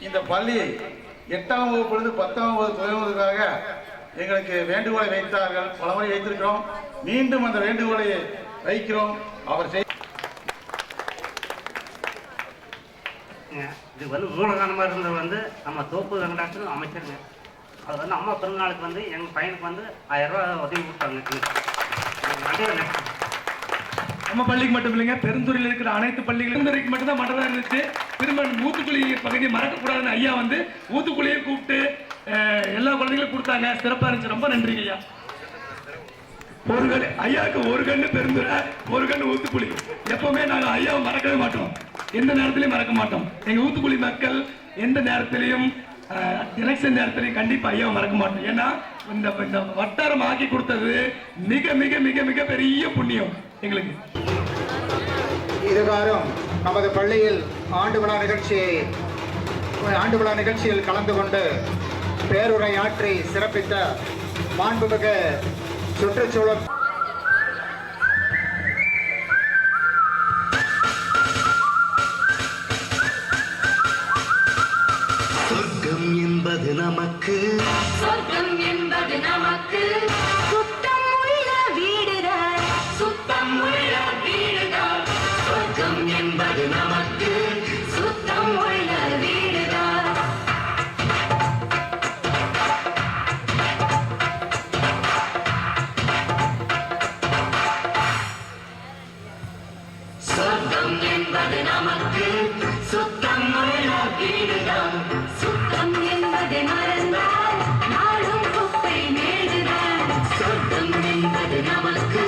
இந்த பள்ளியை 8ஆம் வகுப்பிலிருந்து 10ஆம் வகுப்பு துவங்குவதற்காக எங்களுக்கு வேண்டுகோளை வைத்தார்கள். பலமுறை வைத்திருக்கிறோம். மீண்டும் அந்த வேண்டுகோளை வைக்கிறோம். அவர் இது மூலகாரணமாக இருந்தது நம்ம தோப்பு வெங்கடாச்சலம் அமைச்சருங்க. அது அம்மா பிறந்தநாளுக்கு எங்கள் பையனுக்கு 1000 ரூபா உதவி கொடுத்தாங்க. நம்ம பள்ளிக்கு மட்டும் இல்லைங்க, பெருந்துறையில் இருக்கிற அனைத்து பள்ளிகளும் மட்டும்தான் மன்றதாக இருந்துச்சு. திரும்ப ஊத்துக்குழி பகுதியை மறக்கக்கூடாதுன்னு ஐயா ஊத்துக்குழியை கூப்பிட்டு எல்லா குழந்தைகளும் கொடுத்தாங்க. சிறப்பாக இருந்துச்சு. ரொம்ப நன்றிங்க ஐயா. ஒரு கண்ணு ஐயாவுக்கு, ஒரு கண்ணு பெருந்துறை, ஒரு கண்ணு ஊத்துக்குழி. எப்பவுமே நாங்கள் ஐயாவை மறக்கவே மாட்டோம், எந்த நேரத்திலையும் மறக்க மாட்டோம். எங்கள் ஊத்துக்குழி மக்கள் எந்த நேரத்திலையும் எலெக்ஷன் நேரத்திலையும் கண்டிப்பாக ஐயாவை மறக்க மாட்டோம். ஏன்னா இந்த வட்டாரம் ஆக்கி கொடுத்தது மிக மிக மிக மிக பெரிய புண்ணியம் எங்களுக்கு. இதுகாரும் நமது பள்ளியில் ஆண்டு விழா நிகழ்ச்சியில் கலந்து கொண்டு பேருரையாற்றி சிறப்பித்த மாண்புமிகு சுற்றுச்சூழல் சொர்க்கம் என்பது நமக்கு, சொர்க்கம் என்பது நமக்கு, சுத்தம் உள்ள வீடுதான், சுத்தம் உள்ள வீடுதான். சொர்க்கம் என்பது நமக்கு, சுத்தம் உள்ள வீடுதான். சொர்க்கம் என்பது நமக்கு, சுத்தம் உள்ள வீடுதான். சுத்தம் என்பதை மறந்தால் நாடும் குப்பை மேடுதான். சொர்க்கம் என்பது நமக்கு,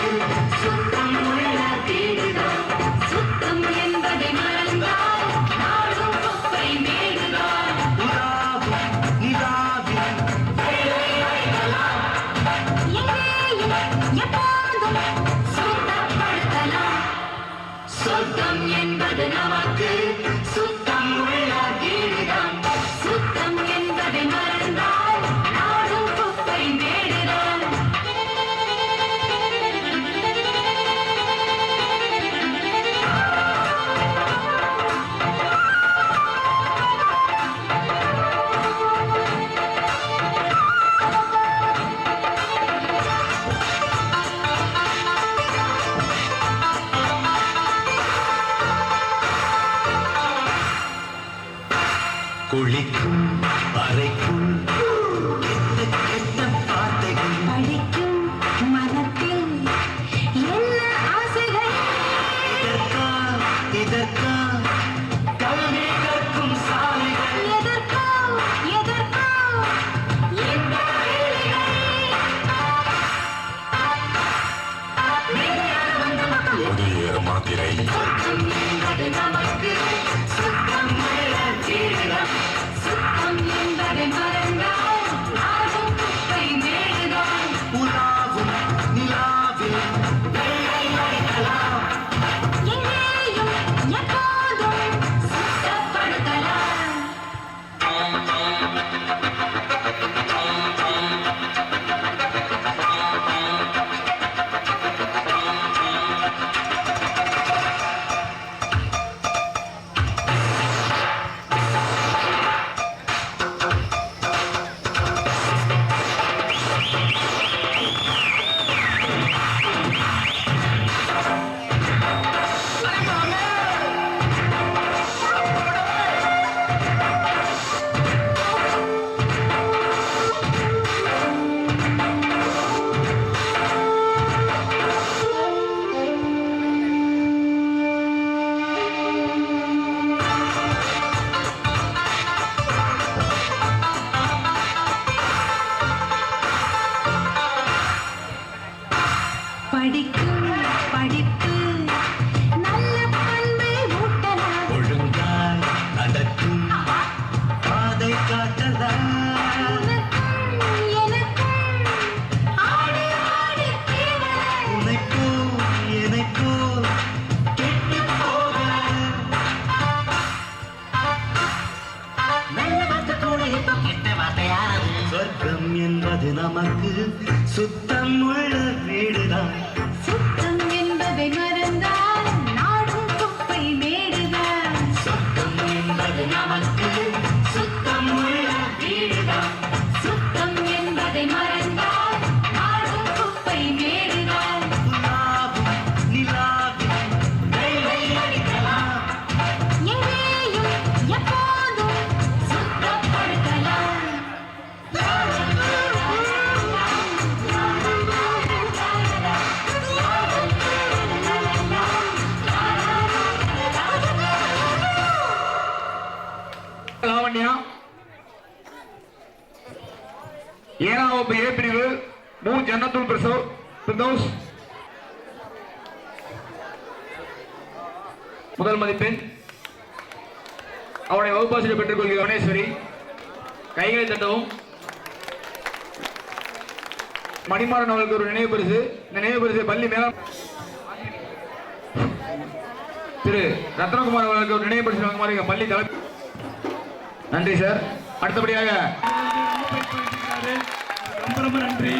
சுத்தம் உள்ள வீடுதான். சுத்தம் என்பதை மறந்தால் நாடும் குப்பை மேடுதான். சொர்க்கம் என்பது நமக்கு, சுத்தம் உள்ள வீடுதான். சுத்தம் என்பதை மறந்தால் நாடும் குப்பை மேடுதான். குளிக்கும் அறைக்குள் கெட்ட வார்த்தைகள், படிக்கும் மனத்தில் என்ன ஆசைகள், இதற்கா கல்வி கற்கும் சாலைகள், எதற்கோ எந்த மாத்திரை. சொர்க்கம் என்பது நமக்கு, சுத்தம் உள்ள வீடுதான். சுத்தம் என்பதை மறந்தால் நாடும் குப்பை மேடுதான். உலாவும் நிலாவில் வெள்ளை அடிக்கலாம், எங்கேயும் எப்போதும் சுத்தப்படுத்தலாம். படிக்கும் படிப்பு நல்ல பண்பை ஊட்டலாம், ஒழுங்காய் நடக்கும் பாதை காட்டலாம். சொர்க்கம் என்பது நமக்கு, சுத்தம் உள்ள வீடுதான். சுத்தம் என்பதை மறந்தால் நாடும் குப்பை மேடுதான். சொர்க்கம் என்பது நமக்கு, எப்போதும் சுத்தப்படுத்தலாம். லாவண்யா 7ஆம் வகுப்பு ஏ பிரிவு ஜன்னத்துல் பிரதோஷ் முதல் மதிப்பெண். அவருடைய வகுப்பாசிரியர் பெற்றுக் கொள்கிற கணேஸ்வரி கைகளை தட்டவும். மணிமாறன் அவர்களுக்கு ஒரு நினைவு பரிசு. இந்த நினைவு பரிசு பள்ளி மேலாம் திரு ரத்னகுமார் அவர்களுக்கு ஒரு நினைவு பரிசு வாங்குமாறு பள்ளி தலைமை. நன்றி சார். அடுத்தபடியாக ரொம்ப ரொம்ப நன்றி.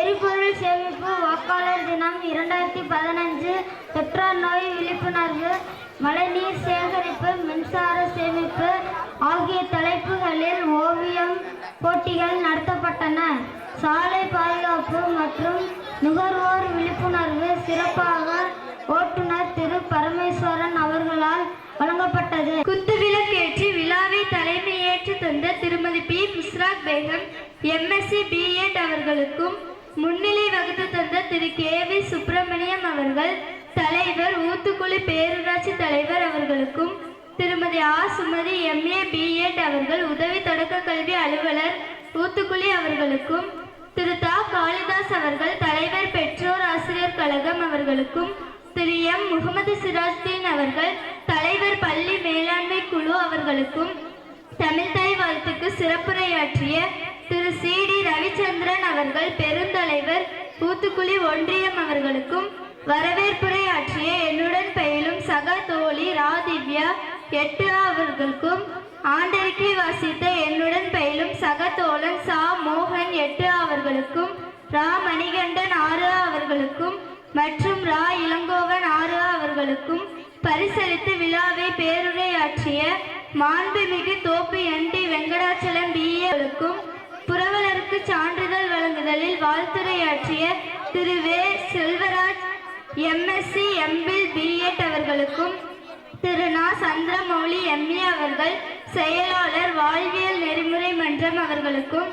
எரிபொருள் சேமிப்பு வாக்காளர் தினம் 2015 தொற்றார் நோய் விழிப்புணர்வு மழைநீர் சேகரிப்பு மின்சார சேமிப்பு ஆகிய தலைப்புகளில் ஓவியம் போட்டிகள் நடத்தப்பட்டன. சாலை பாதுகாப்பு மற்றும் நுகர்வோர் விழிப்புணர்வு சிறப்பாக ஓட்டுநர் திரு பரமேஸ்வரன் அவர்களால் வழங்கப்பட்டது. குத்துவிளக்கேற்றி விழாவை தலைமையேற்று தந்த திருமதி பி முஸ்ராக் பேகம் MSc B.Ed அவர்களுக்கும் முன்னிலை வகுத்து தந்த திரு KV சுப்பிரமணியம் அவர்கள் தலைவர் ஊத்துக்குளி பேரூராட்சி தலைவர் அவர்களுக்கும் திருமதி சுமதி MA B.Ed அவர்கள் உதவி தொடக்க கல்வி அலுவலர் ஊத்துக்குளி அவர்களுக்கும் திரு காளிதாஸ் அவர்கள் தலைவர் பெற்றோர் ஆசிரியர் கழகம் அவர்களுக்கும் திரு முகமது சிராஜ்தீன் அவர்கள் தலைவர் பள்ளி மேலாண்மை குழு அவர்களுக்கும் தமிழ்தாய் வாழ்த்துக்கு சிறப்புரையாற்றிய திரு சி.டி. ரவிச்சந்திரன் அவர்கள் பெருந்தலைவர் ஊத்துக்குளி ஒன்றியம் அவர்களுக்கும் வரவேற்புரை ஆற்றிய என்னுடன் பயிலும் சக தோழி ராதிவ்யா 8A அவர்களுக்கும் ஆண்டறிக்கை வாசித்த என்னுடன் பயிலும் சக தோழன் சா மோகன் 8A அவர்களுக்கும் ரா மணிகண்டன் 6A அவர்களுக்கும் மற்றும் ரா இளங்கோவன் 6A அவர்களுக்கும் பரிசளித்து விழாவை பேருரையாற்றிய மாண்புமிகு தோப்பு என்.டி. வெங்கடாச்சலம் B.A.க்கும் புரவலருக்கு சான்றிதழ் வழங்குதலில் வாழ்த்துரையாற்றிய திரு வே. செல்வராஜ் MSc MPhil B.Ed அவர்களுக்கும் திரு நா. சந்திரமௌலி M.A. அவர்கள் செயலாளர் வாழ்வியல் நெறிமுறை மன்றம் அவர்களுக்கும்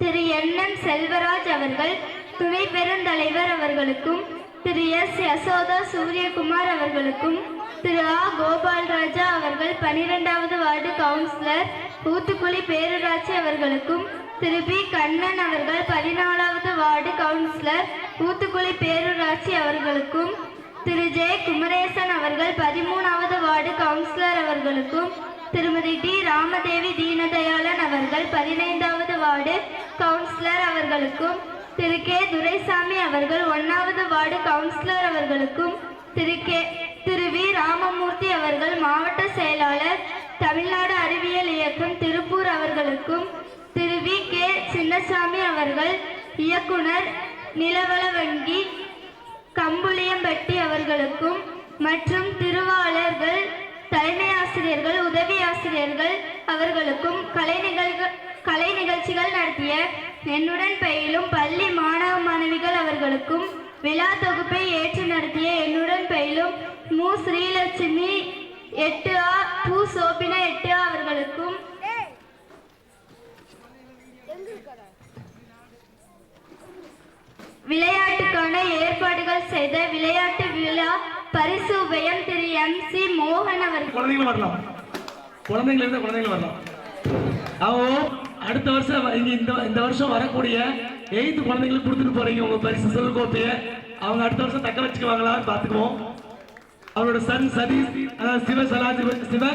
திரு N.M. செல்வராஜ் அவர்கள் துணை பெருந்தலைவர் அவர்களுக்கும் திரு S. யசோதா சூரியகுமார் அவர்களுக்கும் திரு ஆ. கோபால்ராஜா அவர்கள் 12வது வார்டு கவுன்சிலர் ஊத்துக்குளி பேரூராட்சி அவர்களுக்கும் திரு பி. கண்ணன் அவர்கள் 14வது வார்டு கவுன்சிலர் ஊத்துக்குளி பேரூராட்சி அவர்களுக்கும் திரு ஜே. குமரேசன் அவர்கள் 13வது வார்டு கவுன்சிலர் அவர்களுக்கும் திருமதி டி. ராமதேவி தீனதயாளன் அவர்கள் 15வது வார்டு கவுன்சிலர் அவர்களுக்கும் திரு கே. துரைசாமி அவர்கள் 1வது வார்டு கவுன்சிலர் அவர்களுக்கும் திரு வி. ராமமூர்த்தி அவர்கள் மாவட்ட செயலாளர் தமிழ்நாடு அறிவியல் இயக்கம் திருப்பூர் அவர்களுக்கும் திரு வி. கே. சின்னசாமி அவர்கள் இயக்குனர் நிலவள வங்கி கம்புளியம்பட்டி அவர்களுக்கும் மற்றும் திருவாளர்கள் தலைமை ஆசிரியர்கள் உதவி ஆசிரியர்கள் அவர்களுக்கும் கலை நிகழ்ச்சிகள் நடத்திய என்னுடன் பயிலும் பள்ளி மாணவ மாணவிகள் அவர்களுக்கும் விழா தொகுப்பை ஏற்று நடத்திய என்னுடன் பயிலும் மு. ஸ்ரீலட்சுமி 8A பூ சோபினா 8A அவர்களுக்கும் விளையாட்டுக்கான ஏற்பாடுகள் செய்த விளையாட்டு விழா பரிசு உபயம் திரு MC மோகன் அவர்கள். குழந்தைகள் வரலாம், குழந்தைகள் இருந்தால் குழந்தைகள் வரலாம். அவங்க அடுத்த வருஷம் இந்த வருஷம் வரக்கூடிய 8th குழந்தைங்களுக்கு கொடுத்துட்டு போறீங்க உங்க பரிசு சொல் கோப்பையை. அவங்க அடுத்த வருஷம் தக்க வச்சுக்குவாங்களான்னு பார்த்துக்குவோம். அவரோட சன் சதீஷ் சிவ